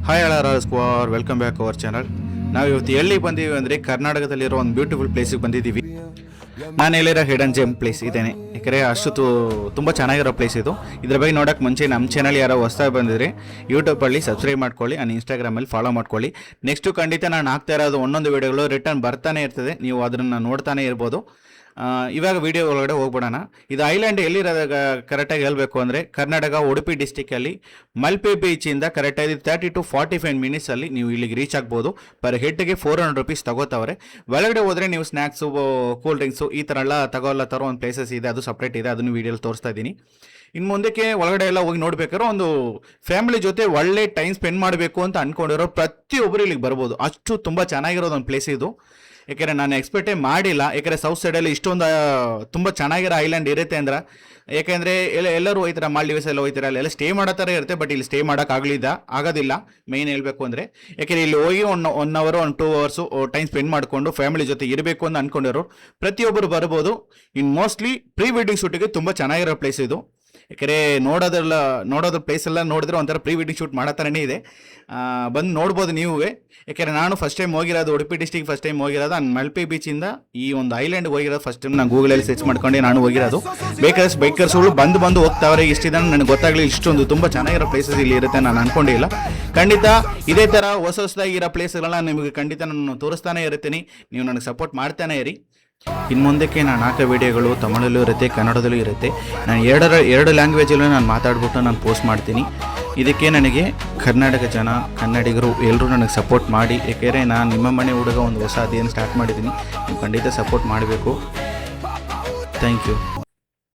Hi ಎಲ್ಲರ square, welcome back our channel. ನಾವು ಇವತ್ತು ಎಲ್ಲಿಗೆ ಬಂದೀವಿ ಅಂದರೆ ಕರ್ನಾಟಕದಲ್ಲಿರೋ ಒಂದು ಬ್ಯೂಟಿಫುಲ್ ಪ್ಲೇಸಿಗೆ ಬಂದಿದ್ದೀವಿ. ನಾನು ಹೇಳಿರೋ ಹಿಡನ್ ಜೆಮ್ ಪ್ಲೇಸ್ ಇದೇನೆ. ಯಾಕಂದರೆ ಅಷ್ಟು ತುಂಬ ಚೆನ್ನಾಗಿರೋ ಪ್ಲೇಸ್ ಇದು. ಇದ್ರ ಬಗ್ಗೆ ನೋಡೋಕ್ಕೆ ಮುಂಚೆ ನಮ್ಮ ಚಾನಲ್ ಯಾರೋ ಹೊಸ್ದಾಗಿ ಬಂದಿದ್ರೆ ಯೂಟ್ಯೂಬಲ್ಲಿ ಸಬ್ಸ್ಕ್ರೈಬ್ ಮಾಡ್ಕೊಳ್ಳಿ, ನಾನು ಇನ್ಸ್ಟಾಗ್ರಾಮಲ್ಲಿ ಫಾಲೋ ಮಾಡ್ಕೊಳ್ಳಿ. ನೆಕ್ಸ್ಟು ಖಂಡಿತ ನಾನು ಹಾಕ್ತಾ ಇರೋದು ಒಂದೊಂದು ವೀಡಿಯೋಗಳು ರಿಟರ್ನ್ ಬರ್ತಾನೆ ಇರ್ತದೆ, ನೀವು ಅದನ್ನು ನೋಡ್ತಾನೆ ಇರ್ಬೋದು. ಇವಾಗ ವಿಡಿಯೋ ಒಳಗಡೆ ಹೋಗ್ಬಿಡೋಣ. ಇದು ಐಲ್ಯಾಂಡ್ ಎಲ್ಲಿರೋದಾಗ ಕರೆಕ್ಟಾಗಿ ಹೇಳಬೇಕು ಅಂದರೆ ಕರ್ನಾಟಕ ಉಡುಪಿ ಡಿಸ್ಟಿಕಲ್ಲಿ ಮಲ್ಪೆ ಬೀಚಿಂದ ಕರೆಕ್ಟಾಗಿ 30 to 45 ಮಿನಿಟ್ಸಲ್ಲಿ ನೀವು ಇಲ್ಲಿಗೆ ರೀಚ್ ಆಗ್ಬೋದು. ಪರ್ ಹೆಡ್ಗೆ 400 rupees ತಗೋತಾವ್ರೆ. ಒಳಗಡೆ ಹೋದರೆ ನೀವು ಸ್ನ್ಯಾಕ್ಸು, ಕೂಲ್ ಡ್ರಿಂಕ್ಸು ಈ ಥರ ಎಲ್ಲ ತರೋ ಒಂದು ಪ್ಲೇಸಸ್ ಇದೆ, ಅದು ಸಪ್ರೇಟ್ ಇದೆ, ಅದನ್ನು ವೀಡಿಯೋಲಿ ತೋರಿಸ್ತಾ ಇದ್ದೀನಿ. ಇನ್ನು ಮುಂದಕ್ಕೆ ಒಳಗಡೆ ಎಲ್ಲ ಹೋಗಿ ನೋಡ್ಬೇಕಾದ್ರೆ ಒಂದು ಫ್ಯಾಮಿಲಿ ಜೊತೆ ಒಳ್ಳೆ ಟೈಮ್ ಸ್ಪೆಂಡ್ ಮಾಡಬೇಕು ಅಂತ ಅಂದ್ಕೊಂಡಿರೋ ಪ್ರತಿಯೊಬ್ಬರು ಇಲ್ಲಿಗೆ ಬರ್ಬೋದು. ಅಷ್ಟು ತುಂಬ ಚೆನ್ನಾಗಿರೋದು ಒಂದು ಪ್ಲೇಸ್ ಇದು. ಯಾಕೆಂದರೆ ನಾನು ಎಕ್ಸ್ಪೆಕ್ಟೇ ಮಾಡಿಲ್ಲ, ಯಾಕೆಂದರೆ ಸೌತ್ ಸೈಡಲ್ಲಿ ಇಷ್ಟೊಂದು ತುಂಬ ಚೆನ್ನಾಗಿರೋ ಐಲ್ಯಾಂಡ್ ಇರುತ್ತೆ ಅಂದ್ರೆ. ಯಾಕೆಂದರೆ ಎಲ್ಲರೂ ಹೋಯ್ತಾರೆ, ಮಾಲ್ಡೀವ್ಸ್ ಎಲ್ಲ ಹೋಯ್ತಾರೆ, ಅಲ್ಲೆಲ್ಲ ಸ್ಟೇ ಮಾಡೋ ಥರ ಇರುತ್ತೆ. ಬಟ್ ಇಲ್ಲಿ ಸ್ಟೇ ಆಗೋದಿಲ್ಲ ಮೇಯ್ನ್ ಹೇಳಬೇಕು ಅಂದರೆ. ಯಾಕೆಂದರೆ ಇಲ್ಲಿ ಹೋಗಿ 1 hour 2 hours ಟೈಮ್ ಸ್ಪೆಂಡ್ ಮಾಡಿಕೊಂಡು ಫ್ಯಾಮಿಲಿ ಜೊತೆ ಇರಬೇಕು ಅಂತ ಅಂದ್ಕೊಂಡಿರೋ ಪ್ರತಿಯೊಬ್ಬರು ಬರ್ಬೋದು. ಇನ್ನು ಮೋಸ್ಟ್ಲಿ ಪ್ರೀ ವೆಡ್ಡಿಂಗ್ ಶೂಟಿಗೆ ತುಂಬ ಚೆನ್ನಾಗಿರೋ ಪ್ಲೇಸ್ ಇದು. ಯಾಕೆಂದರೆ ನೋಡೋದ್ರ ಪ್ಲೇಸ್ ಎಲ್ಲ ನೋಡಿದ್ರೆ ಒಂಥರ ಪ್ರೀ ವೆಡ್ಡಿಂಗ್ ಶೂಟ್ ಮಾಡೋ ಥರನೇ ಇದೆ. ಬಂದು ನೋಡ್ಬೋದು ನೀವು. ಯಾಕೆಂದರೆ ನಾನು ಫಸ್ಟ್ ಟೈಮ್ ಹೋಗಿರೋದು ಉಡುಪಿ ಡಿಸ್ಟಿಕ್, ಫಸ್ಟ್ ಟೈಮ್ ಹೋಗಿರೋದು ನಾನು ಮಲ್ಪೆ ಬೀಚಿಂದ ಈ ಒಂದು ಐಲ್ಯಾಂಡ್ಗೆ ಹೋಗಿರೋದು ಫಸ್ಟ್ ಟೈಮ್. ನಾನು ಗೂಗಲಲ್ಲಿ ಸರ್ಚ್ ಮಾಡ್ಕೊಂಡು ನಾನು ಹೋಗಿರೋದು. ಬೈಕರ್ಸ್ಗಳು ಬಂದು ಹೋಗ್ತಾವ್ರೆ. ಇಷ್ಟಿದೆ ನನಗೆ ಗೊತ್ತಾಗಲಿ, ಇಷ್ಟೊಂದು ತುಂಬ ಚೆನ್ನಾಗಿರೋ ಪ್ಲೇಸಸ್ ಇಲ್ಲಿ ಇರುತ್ತೆ ನಾನು ಅಂದ್ಕೊಂಡಿಲ್ಲ. ಖಂಡಿತ ಇದೇ ಥರ ಹೊಸದಾಗಿರೋ ಪ್ಲೇಸ್ಗಳನ್ನ ನಿಮಗೆ ಖಂಡಿತ ನಾನು ತೋರಿಸ್ತಾನೆ ಇರ್ತೀನಿ, ನೀವು ನನಗೆ ಸಪೋರ್ಟ್ ಮಾಡ್ತಾನೆ ಇರಿ. ಇನ್ನು ಮುಂದಕ್ಕೆ ನಾನು ಹಾಕೋ ವೀಡಿಯೋಗಳು ತಮಿಳಲ್ಲೂ ಇರುತ್ತೆ, ಕನ್ನಡದಲ್ಲೂ ಇರುತ್ತೆ. ನಾನು ಎರಡು ಲ್ಯಾಂಗ್ವೇಜಲ್ಲೂ ನಾನು ಮಾತಾಡ್ಬಿಟ್ಟು ನಾನು ಪೋಸ್ಟ್ ಮಾಡ್ತೀನಿ. ಇದಕ್ಕೆ ನನಗೆ ಕರ್ನಾಟಕ ಜನ, ಕನ್ನಡಿಗರು ಎಲ್ಲರೂ ನನಗೆ ಸಪೋರ್ಟ್ ಮಾಡಿ. ಏಕೆಂದರೆ ನಾನು ನಿಮ್ಮ ಮನೆ ಹುಡುಗ ಒಂದು ಹೊಸ ಅಧ್ಯಯನ ಸ್ಟಾರ್ಟ್ ಮಾಡಿದ್ದೀನಿ, ನೀವು ಖಂಡಿತ ಸಪೋರ್ಟ್ ಮಾಡಬೇಕು. Thank you.